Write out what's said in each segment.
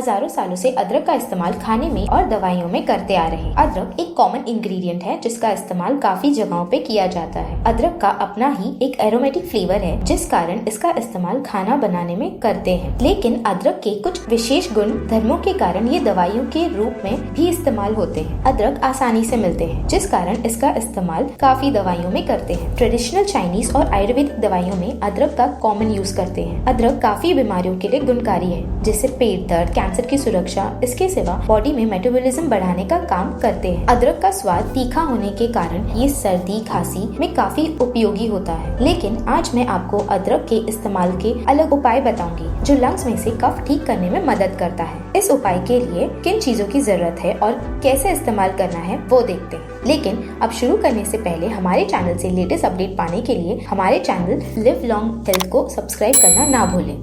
हजारों सालों से अदरक का इस्तेमाल खाने में और दवाइयों में करते आ रहे हैं। अदरक एक कॉमन इंग्रेडिएंट है जिसका इस्तेमाल काफी जगहों पे किया जाता है। अदरक का अपना ही एक एरोमेटिक फ्लेवर है जिस कारण इसका इस्तेमाल खाना बनाने में करते हैं। लेकिन अदरक के कुछ विशेष गुण धर्मों के कारण ये दवाइयों के रूप में भी इस्तेमाल होते हैं। अदरक आसानी से मिलते हैं जिस कारण इसका इस्तेमाल काफी दवाइयों में करते हैं। ट्रेडिशनल चाइनीज और आयुर्वेदिक दवाइयों में अदरक का कॉमन यूज करते हैं। अदरक काफी बीमारियों के लिए गुणकारी है, जैसे पेट दर्द, कैंसर की सुरक्षा। इसके सिवा बॉडी में मेटाबॉलिज्म बढ़ाने का काम करते हैं। अदरक का स्वाद तीखा होने के कारण ये सर्दी खांसी में काफी उपयोगी होता है। लेकिन आज मैं आपको अदरक के इस्तेमाल के अलग उपाय बताऊंगी जो लंग्स में से कफ ठीक करने में मदद करता है। इस उपाय के लिए किन चीजों की जरूरत है और कैसे इस्तेमाल करना है वो देखते हैं। लेकिन अब शुरू करने से पहले हमारे चैनल से लेटेस्ट अपडेट पाने के लिए हमारे चैनल लिव लॉन्ग हेल्थ को सब्सक्राइब करना ना भूलें।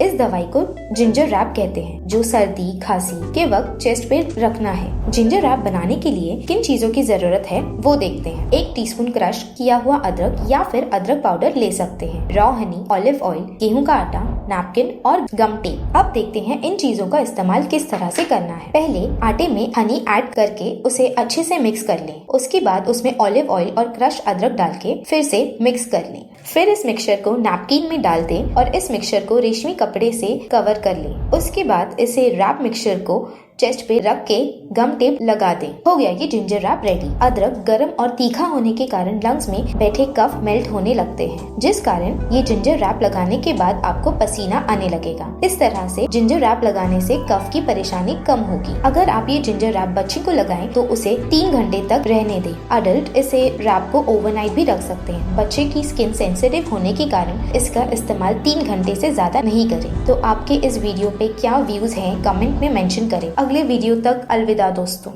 इस दवाई को जिंजर रैप कहते हैं, जो सर्दी खांसी के वक्त चेस्ट पे रखना है। जिंजर रैप बनाने के लिए किन चीजों की जरूरत है वो देखते हैं। 1 टीस्पून क्रश किया हुआ अदरक या फिर अदरक पाउडर ले सकते हैं, रॉ हनी, ऑलिव ऑयल, गेहूं का आटा, नैपकिन और गम टेप। अब देखते हैं इन चीजों का इस्तेमाल किस तरह से करना है। पहले आटे में हनी ऐड करके उसे अच्छे से मिक्स कर लें। उसके बाद उसमें ऑलिव ऑयल और क्रश अदरक डाल के फिर से मिक्स कर लें। फिर इस मिक्सचर को नैपकिन में डाल दें और इस मिक्सचर को रेशमी कपड़े से कवर कर लें। उसके बाद इसे रैप मिक्सचर को चेस्ट पे रख के गम टेप लगा दें। हो गया ये जिंजर रैप रेडी। अदरक गर्म और तीखा होने के कारण लंग्स में बैठे कफ मेल्ट होने लगते हैं, जिस कारण ये जिंजर रैप लगाने के बाद आपको पसीना आने लगेगा। इस तरह से जिंजर रैप लगाने से कफ की परेशानी कम होगी। अगर आप ये जिंजर रैप बच्चे को लगाएं तो उसे 3 घंटे तक रहने दें। अडल्ट इसे रैप को ओवरनाइट भी रख सकते हैं। बच्चे की स्किन सेंसिटिव होने के कारण इसका इस्तेमाल 3 घंटे से ज्यादा नहीं करें। तो आपके इस वीडियो पे क्या व्यूज हैं कमेंट में मेंशन करें। अगले वीडियो तक अलविदा दोस्तों।